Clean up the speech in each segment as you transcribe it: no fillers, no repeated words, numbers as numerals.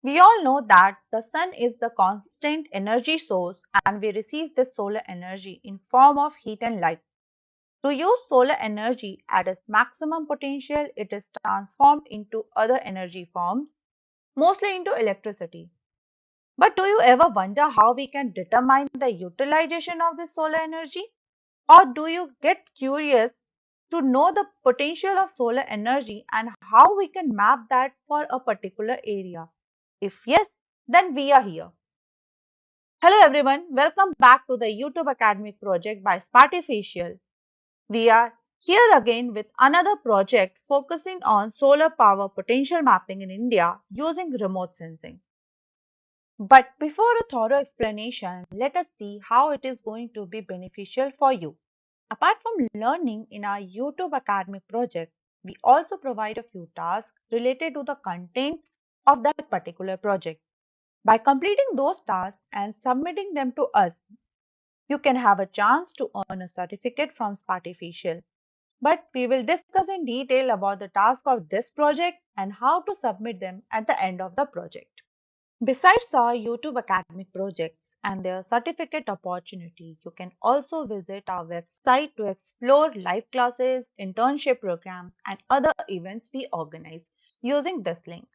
We all know that the sun is the constant energy source and we receive this solar energy in form of heat and light. To use solar energy at its maximum potential, it is transformed into other energy forms, mostly into electricity. But do you ever wonder how we can determine the utilization of this solar energy? Or do you get curious to know the potential of solar energy and how we can map that for a particular area? If yes, then we are here. Hello everyone, welcome back to the YouTube Academic project by Spartificial. We are here again with another project focusing on solar power potential mapping in India using remote sensing. But before a thorough explanation, let us see how it is going to be beneficial for you. Apart from learning in our YouTube Academic project, we also provide a few tasks related to the content of that particular project. By completing those tasks and submitting them to us, you can have a chance to earn a certificate from Spartificial. But we will discuss in detail about the task of this project and how to submit them at the end of the project. Besides our YouTube academic projects and their certificate opportunity, you can also visit our website to explore live classes, internship programs, and other events we organize using this link.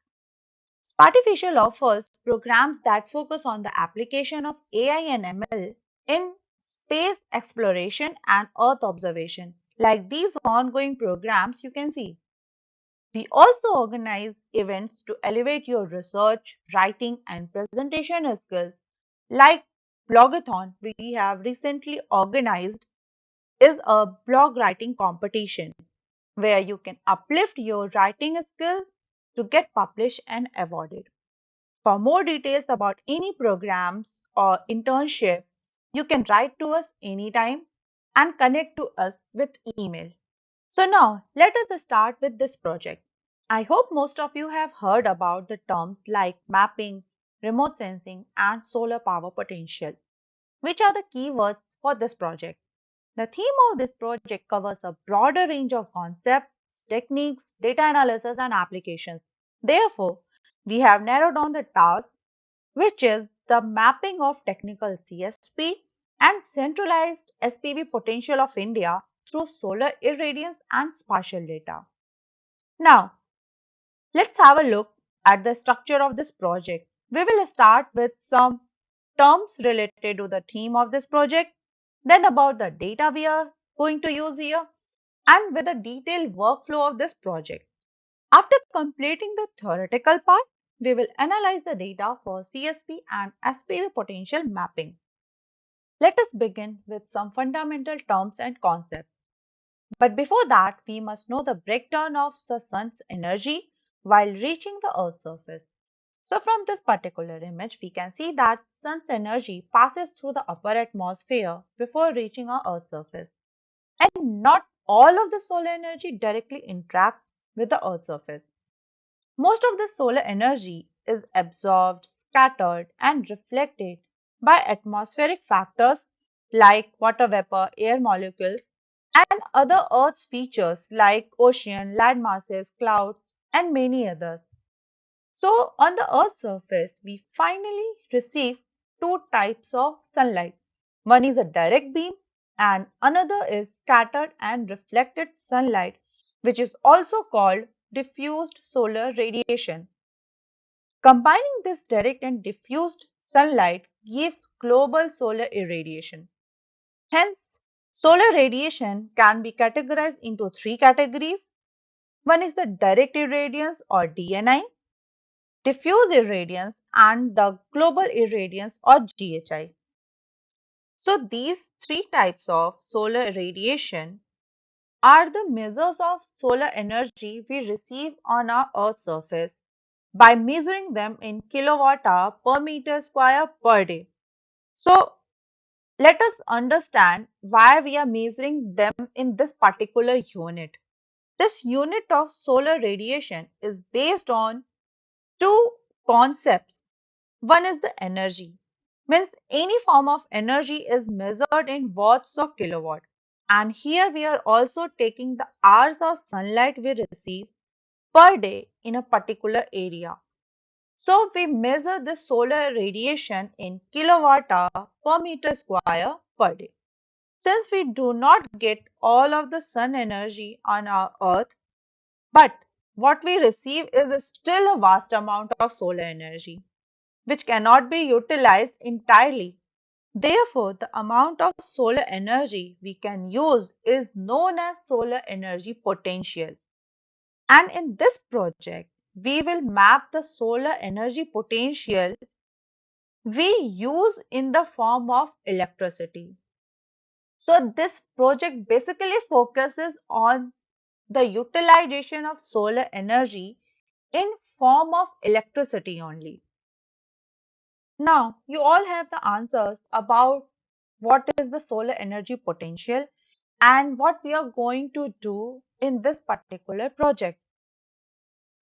Spartificial offers programs that focus on the application of AI and ML in space exploration and Earth observation. Like these ongoing programs you can see. We also organize events to elevate your research, writing, and presentation skills. Like Blogathon, we have recently organized is a blog writing competition where you can uplift your writing skill to get published and awarded. For more details about any programs or internship, you can write to us anytime and connect to us with email. So now let us start with this project. I hope most of you have heard about the terms like mapping, remote sensing, and solar power potential, which are the keywords for this project. The theme of this project covers a broader range of concepts, techniques, data analysis, and applications. Therefore, we have narrowed down the task, which is the mapping of technical CSP and centralized SPV potential of India through solar irradiance and spatial data. Now, let's have a look at the structure of this project. We will start with some terms related to the theme of this project, then about the data we are going to use here, and with a detailed workflow of this project. After completing the theoretical part, we will analyze the data for CSP and SPV potential mapping. Let us begin with some fundamental terms and concepts. But before that, we must know the breakdown of the sun's energy while reaching the Earth's surface. So from this particular image, we can see that sun's energy passes through the upper atmosphere before reaching our Earth's surface. And not all of the solar energy directly interacts with the Earth's surface. Most of the solar energy is absorbed, scattered, and reflected by atmospheric factors like water vapor, air molecules, and other Earth's features like ocean, land masses, clouds, and many others. So, on the Earth's surface, we finally receive two types of sunlight. One is a direct beam, and another is scattered and reflected sunlight, which is also called diffused solar radiation. Combining this direct and diffused sunlight gives global solar irradiation. Hence, solar radiation can be categorized into three categories. One is the direct irradiance or DNI, diffuse irradiance, and the global irradiance or GHI. So, these three types of solar radiation are the measures of solar energy we receive on our Earth's surface by measuring them in kilowatt hour per meter square per day. So, let us understand why we are measuring them in this particular unit. This unit of solar radiation is based on two concepts. One is the energy, means any form of energy is measured in watts or kilowatt. And here we are also taking the hours of sunlight we receive per day in a particular area. So we measure the solar radiation in kilowatt hour per meter square per day. Since we do not get all of the sun energy on our earth, but what we receive is still a vast amount of solar energy, which cannot be utilized entirely. Therefore, the amount of solar energy we can use is known as solar energy potential. And in this project, we will map the solar energy potential we use in the form of electricity. So this project basically focuses on the utilization of solar energy in form of electricity only. Now, you all have the answers about what is the solar energy potential and what we are going to do in this particular project.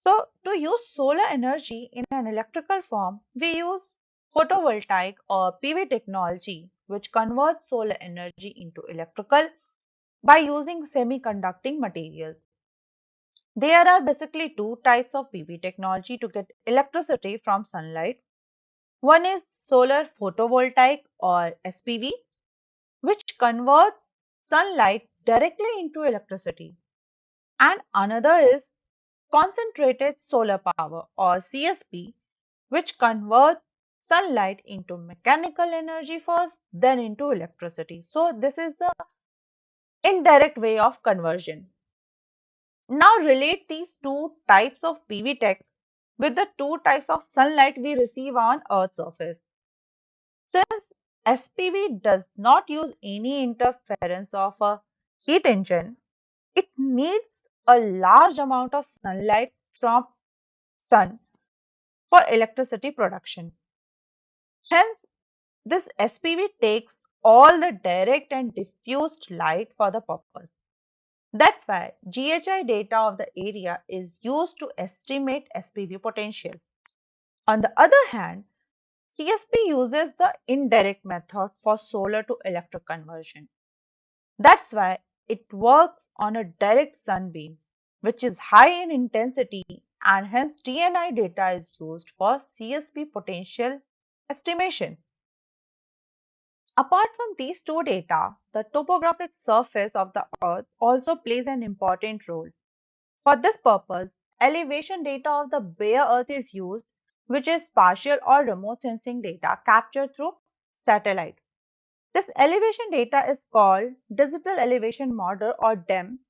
So, to use solar energy in an electrical form, we use photovoltaic or PV technology, which converts solar energy into electrical by using semiconducting materials. There are basically two types of PV technology to get electricity from sunlight. One is solar photovoltaic or SPV, which converts sunlight directly into electricity. And another is concentrated solar power or CSP, which converts sunlight into mechanical energy first, then into electricity. So this is the indirect way of conversion. Now relate these two types of PV tech with the two types of sunlight we receive on Earth's surface. Since SPV does not use any interference of a heat engine, it needs a large amount of sunlight from sun for electricity production. Hence, this SPV takes all the direct and diffused light for the purpose. That's why GHI data of the area is used to estimate SPV potential. On the other hand, CSP uses the indirect method for solar to electric conversion. That's why it works on a direct sunbeam, which is high in intensity, and hence DNI data is used for CSP potential estimation. Apart from these two data, the topographic surface of the Earth also plays an important role. For this purpose, elevation data of the bare Earth is used, which is spatial or remote sensing data captured through satellite. This elevation data is called Digital Elevation Model or DEM,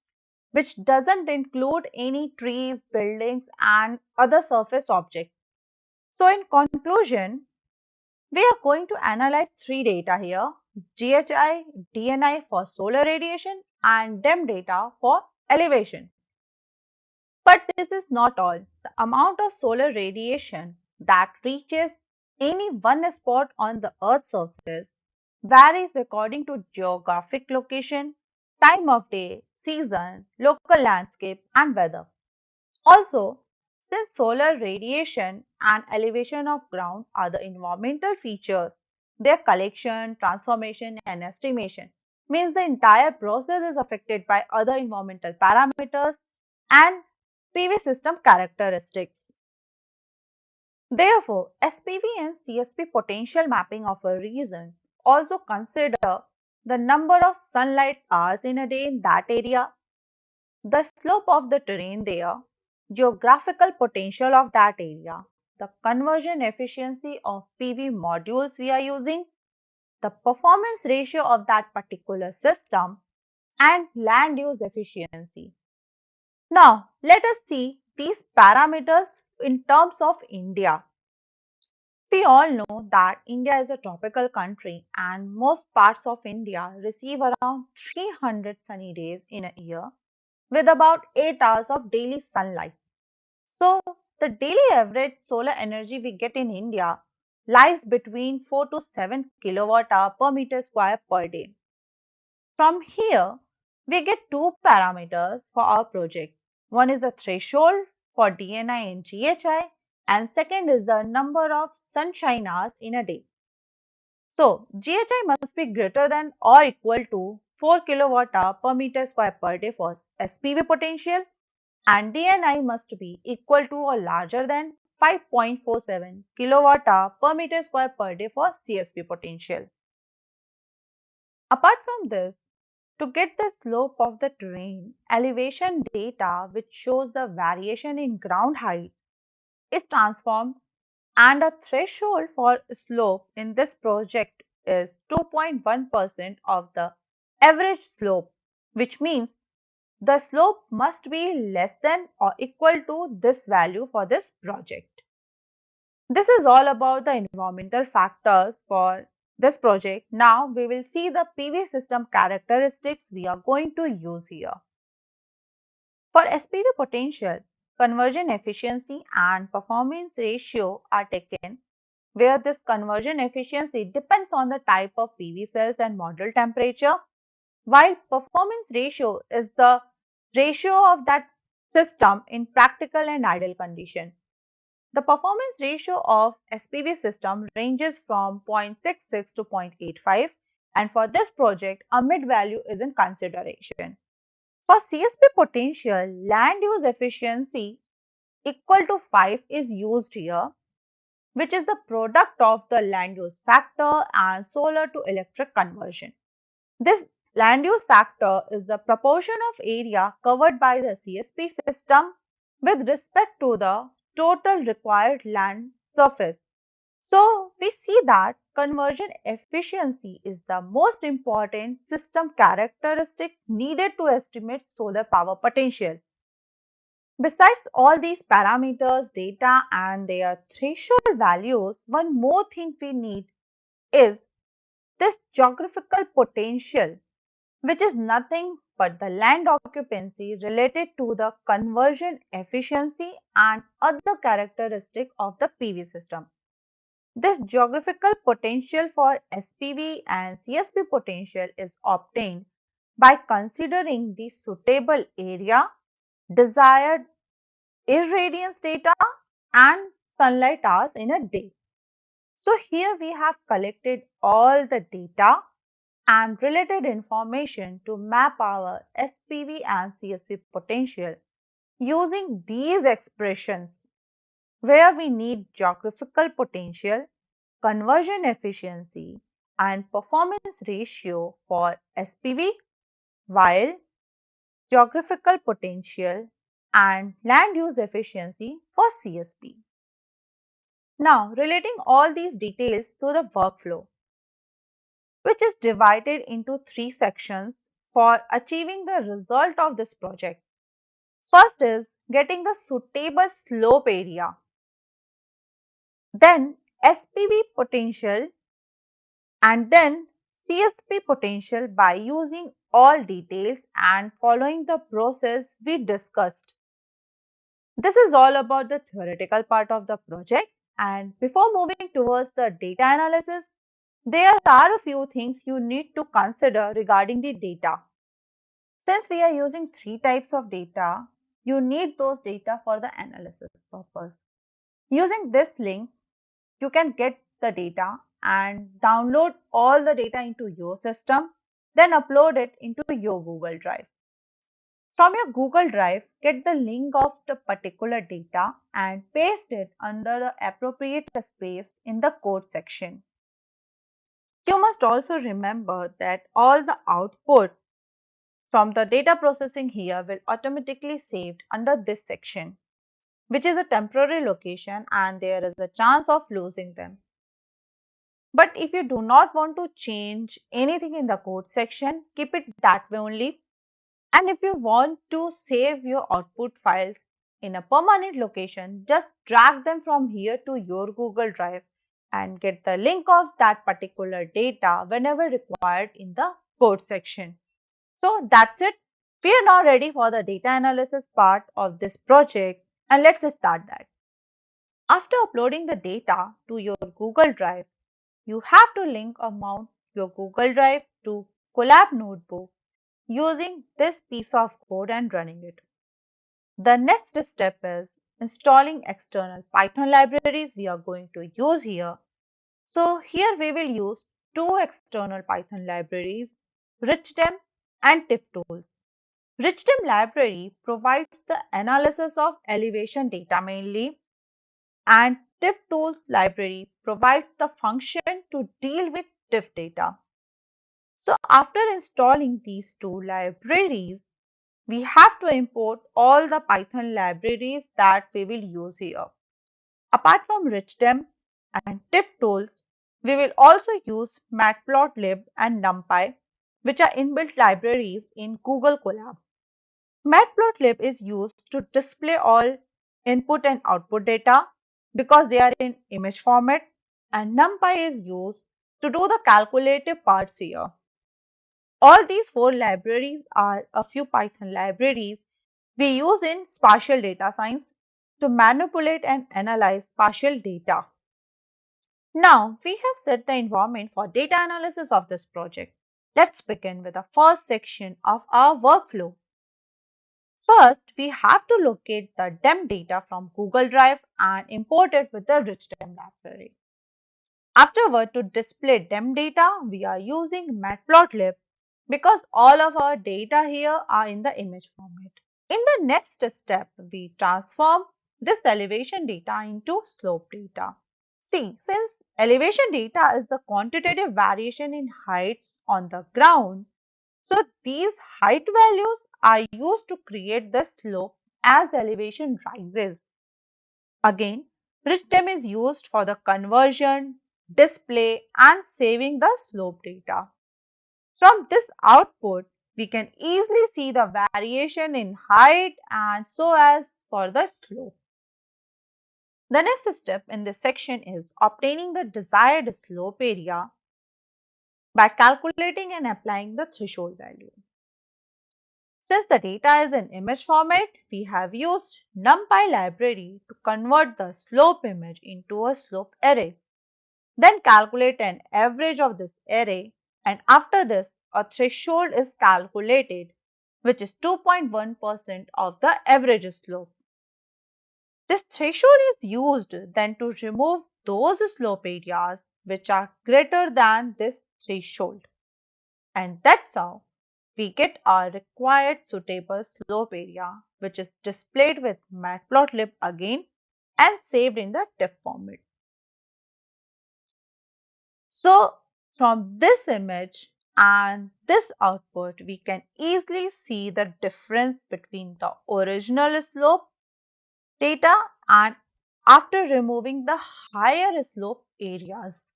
which doesn't include any trees, buildings, and other surface objects. So, in conclusion, we are going to analyze three data here: GHI, DNI for solar radiation, and DEM data for elevation. But this is not all. The amount of solar radiation that reaches any one spot on the Earth's surface varies according to geographic location, time of day, season, local landscape, and weather. Also, since solar radiation and elevation of ground are the environmental features, their collection, transformation, and estimation means the entire process is affected by other environmental parameters and PV system characteristics. Therefore, SPV and CSP potential mapping of a region also consider the number of sunlight hours in a day in that area, the slope of the terrain there, geographical potential of that area, the conversion efficiency of PV modules we are using, the performance ratio of that particular system, and land use efficiency. Now, let us see these parameters in terms of India. We all know that India is a tropical country and most parts of India receive around 300 sunny days in a year with about 8 hours of daily sunlight. So, the daily average solar energy we get in India lies between 4 to 7 kilowatt hour per meter square per day. From here, we get two parameters for our project. One is the threshold for DNI and GHI, and second is the number of sunshine hours in a day. So, GHI must be greater than or equal to 4 kilowatt hour per meter square per day for SPV potential, and DNI must be equal to or larger than 5.47 kilowatt hour per meter square per day for CSP potential. Apart from this, to get the slope of the terrain, elevation data which shows the variation in ground height is transformed, and a threshold for slope in this project is 2.1% of the average slope, which means the slope must be less than or equal to this value for this project. This is all about the environmental factors for this project. Now we will see the PV system characteristics we are going to use here. For SPV potential, conversion efficiency and performance ratio are taken, where this conversion efficiency depends on the type of PV cells and module temperature, while performance ratio is the ratio of that system in practical and ideal condition. The performance ratio of SPV system ranges from 0.66 to 0.85, and for this project a mid value is in consideration. For CSP potential, land use efficiency equal to 5 is used here, which is the product of the land use factor and solar to electric conversion. This land use factor is the proportion of area covered by the CSP system with respect to the total required land surface. So, we see that conversion efficiency is the most important system characteristic needed to estimate solar power potential. Besides all these parameters, data and their threshold values, one more thing we need is this geographical potential, which is nothing but the land occupancy related to the conversion efficiency and other characteristic of the PV system. This geographical potential for SPV and CSP potential is obtained by considering the suitable area, desired irradiance data and sunlight hours in a day. So here we have collected all the data and related information to map our SPV and CSP potential using these expressions, where we need geographical potential, conversion efficiency and performance ratio for SPV, while geographical potential and land use efficiency for CSP. Now, relating all these details to the workflow, which is divided into three sections for achieving the result of this project. First is getting the suitable slope area, then SPV potential, and then CSP potential by using all details and following the process we discussed. This is all about the theoretical part of the project, and before moving towards the data analysis, there are a few things you need to consider regarding the data. Since we are using three types of data, you need those data for the analysis purpose. Using this link, you can get the data and download all the data into your system, then upload it into your Google Drive. From your Google Drive, get the link of the particular data and paste it under the appropriate space in the code section. You must also remember that all the output from the data processing here will automatically saved under this section, which is a temporary location and there is a chance of losing them. But if you do not want to change anything in the code section, keep it that way only. And if you want to save your output files in a permanent location, just drag them from here to your Google Drive and get the link of that particular data whenever required in the code section. So that's it. We are now ready for the data analysis part of this project, and let's start that. After uploading the data to your Google Drive, you have to link or mount your Google Drive to Colab Notebook using this piece of code and running it. The next step is installing external Python libraries we are going to use here. So here we will use two external Python libraries, RichDem and TIFFtools. RichDem library provides the analysis of elevation data mainly, and TIFF tools library provides the function to deal with TIFF data. So after installing these two libraries, we have to import all the Python libraries that we will use here. Apart from RichDem and TIFF tools, we will also use Matplotlib and NumPy, which are inbuilt libraries in Google Colab. Matplotlib is used to display all input and output data because they are in image format, and NumPy is used to do the calculative parts here. All these four libraries are a few Python libraries we use in spatial data science to manipulate and analyze spatial data. Now, we have set the environment for data analysis of this project. Let's begin with the first section of our workflow. First, we have to locate the DEM data from Google Drive and import it with the RichDem library. Afterward, to display DEM data, we are using Matplotlib because all of our data here are in the image format. In the next step, we transform this elevation data into slope data. See, since elevation data is the quantitative variation in heights on the ground, so these height values are used to create the slope as elevation rises. Again, RichDem is used for the conversion, display and saving the slope data. From this output, we can easily see the variation in height and so as for the slope. The next step in this section is obtaining the desired slope area by calculating and applying the threshold value. Since the data is in image format, we have used NumPy library to convert the slope image into a slope array. Then calculate an average of this array, and after this a threshold is calculated, which is 2.1% of the average slope. This threshold is used then to remove those slope areas which are greater than this threshold, and that's how we get our required suitable slope area, which is displayed with Matplotlib again and saved in the TIFF format. So from this image and this output, we can easily see the difference between the original slope data and after removing the higher slope areas.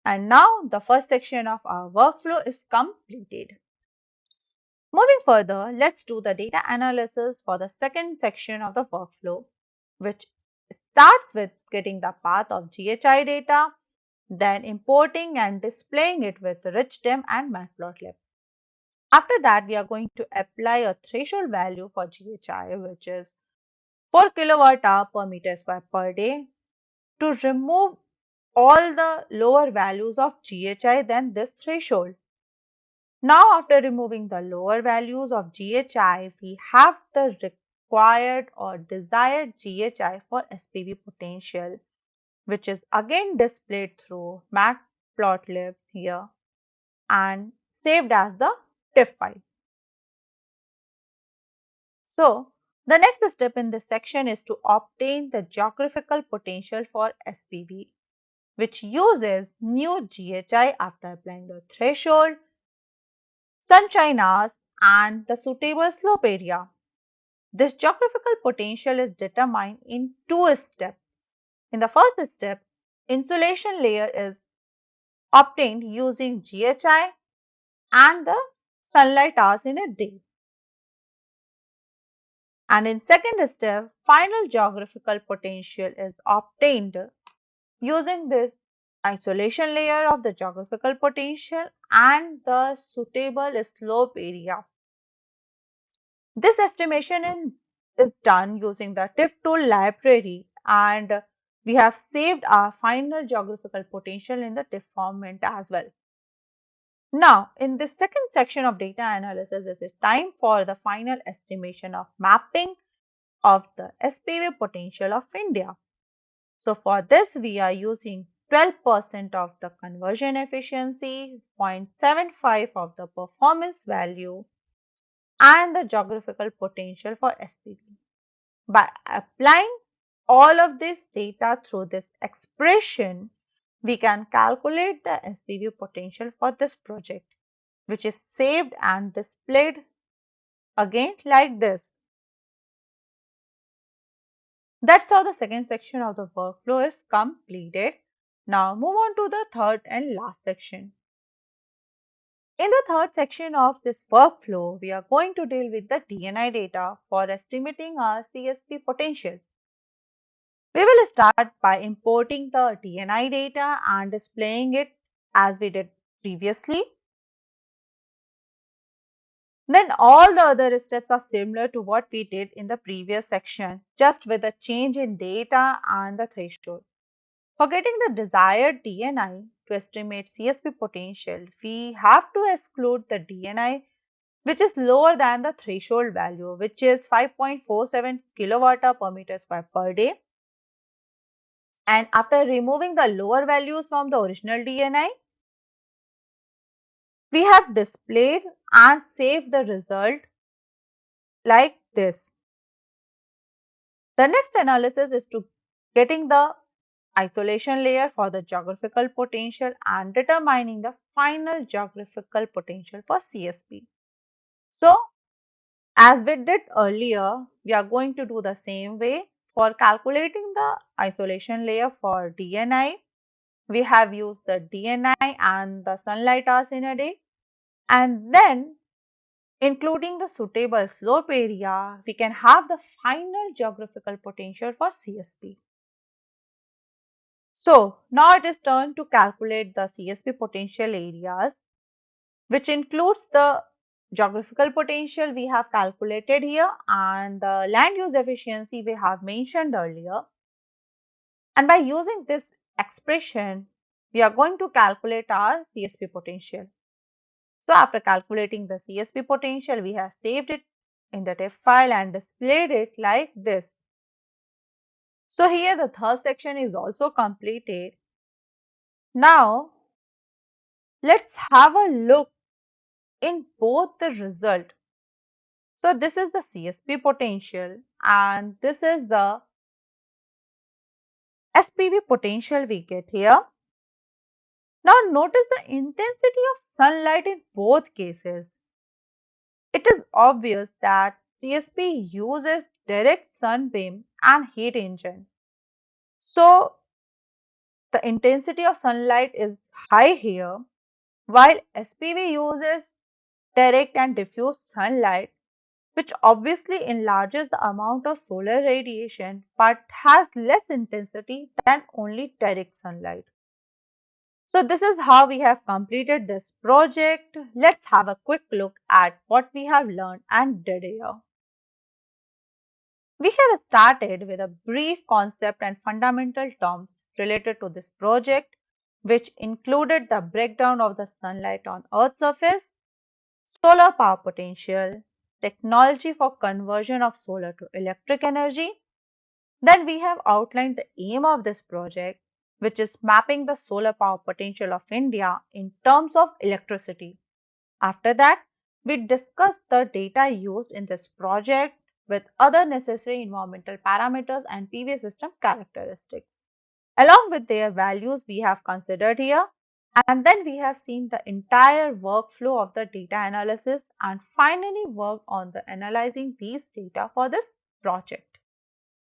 And now the first section of our workflow is completed. Moving further, let's do the data analysis for the second section of the workflow, which starts with getting the path of GHI data, then importing and displaying it with RichDem and Matplotlib. After that, we are going to apply a threshold value for GHI, which is 4 kilowatt hour per meter square per day, to remove all the lower values of GHI than this threshold. Now, after removing the lower values of GHI, we have the required or desired GHI for SPV potential, which is again displayed through Matplotlib here and saved as the TIFF file. So, the next step in this section is to obtain the geographical potential for SPV, which uses new GHI after applying the threshold, sunshine hours and the suitable slope area. This geographical potential is determined in two steps. In the first step, insolation layer is obtained using GHI and the sunlight hours in a day. And in second step, final geographical potential is obtained using this isolation layer of the geographical potential and the suitable slope area. This estimation is done using the TIFF tool library, and we have saved our final geographical potential in the TIFF format as well. Now, in this second section of data analysis, it is time for the final estimation of mapping of the SPV potential of India. So, for this, we are using 12% of the conversion efficiency, 0.75 of the performance value, and the geographical potential for SPV. By applying all of this data through this expression, we can calculate the SPV potential for this project, which is saved and displayed again like this. That's how the second section of the workflow is completed. Now move on to the third and last section. In the third section of this workflow, we are going to deal with the DNI data for estimating our CSP potential. We will start by importing the DNI data and displaying it as we did previously. Then all the other steps are similar to what we did in the previous section, just with a change in data and the threshold. For getting the desired DNI to estimate CSP potential, we have to exclude the DNI which is lower than the threshold value, which is 5.47 kilowatt per meter square per day. And after removing the lower values from the original DNI, we have displayed and saved the result like this. The next analysis is to getting the isolation layer for the geographical potential and determining the final geographical potential for CSP. So, as we did earlier, we are going to do the same way. For calculating the isolation layer for DNI, we have used the DNI and the sunlight hours in a day, and then including the suitable slope area, we can have the final geographical potential for CSP. So now it is turn to calculate the CSP potential areas, which includes the geographical potential we have calculated here and the land use efficiency we have mentioned earlier. And by using this expression, we are going to calculate our CSP potential. So after calculating the CSP potential, we have saved it in the TIFF file and displayed it like this. So here the third section is also completed. Now let's have a look in both the result. So this is the CSP potential and this is the SPV potential we get here. Now notice the intensity of sunlight in both cases. It is obvious that CSP uses direct sunbeam and heat engine. So the intensity of sunlight is high here, while SPV uses direct and diffuse sunlight, which obviously enlarges the amount of solar radiation but has less intensity than only direct sunlight. So this is how we have completed this project. Let's have a quick look at what we have learned and did here. We have started with a brief concept and fundamental terms related to this project, which included the breakdown of the sunlight on Earth's surface, solar power potential, technology for conversion of solar to electric energy. Then we have outlined the aim of this project, which is mapping the solar power potential of India in terms of electricity. After that, we discussed the data used in this project with other necessary environmental parameters and PV system characteristics. Along with their values we have considered here, and then we have seen the entire workflow of the data analysis and finally worked on the analyzing these data for this project.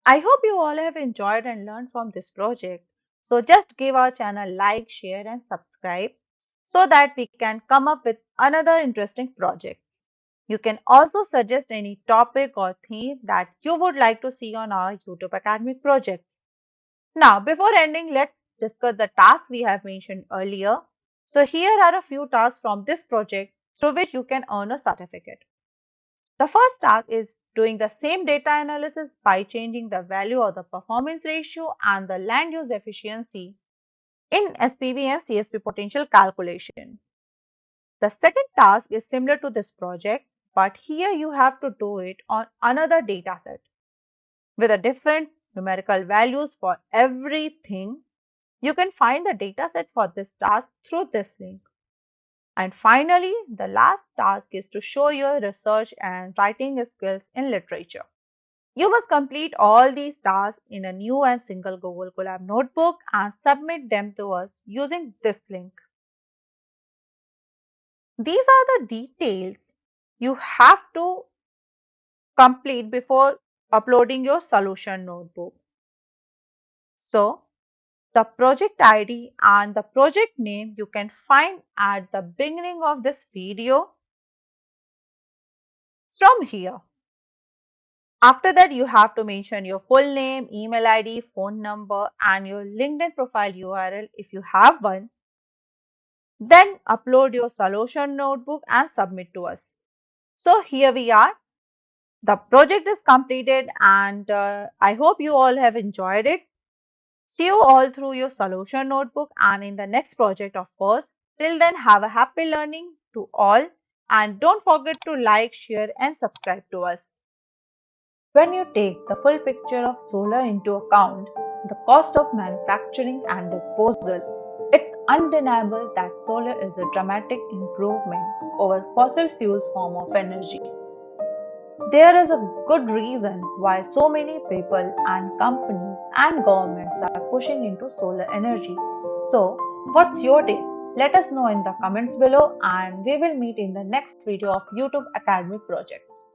I hope you all have enjoyed and learned from this project. So just give our channel like, share and subscribe so that we can come up with another interesting projects. You can also suggest any topic or theme that you would like to see on our YouTube academic projects. Now, before ending, let's discuss the tasks we have mentioned earlier. So here are a few tasks from this project through which you can earn a certificate. The first task is doing the same data analysis by changing the value of the performance ratio and the land use efficiency in SPV and CSP potential calculation. The second task is similar to this project, but here you have to do it on another data set with a different numerical values for everything. You can find the dataset for this task through this link. And finally, the last task is to show your research and writing skills in literature. You must complete all these tasks in a new and single Google Colab notebook and submit them to us using this link. These are the details you have to complete before uploading your solution notebook. So, the project ID and the project name you can find at the beginning of this video from here. After that, you have to mention your full name, email ID, phone number, and your LinkedIn profile URL if you have one. Then upload your solution notebook and submit to us. So here we are. The project is completed and I hope you all have enjoyed it. See you all through your solution notebook and in the next project, of course. Till then, have a happy learning to all and don't forget to like, share and subscribe to us. When you take the full picture of solar into account, the cost of manufacturing and disposal, it's undeniable that solar is a dramatic improvement over fossil fuels form of energy. There is a good reason why so many people and companies and governments are pushing into solar energy. So, what's your take? Let us know in the comments below and we will meet in the next video of YouTube Academy projects.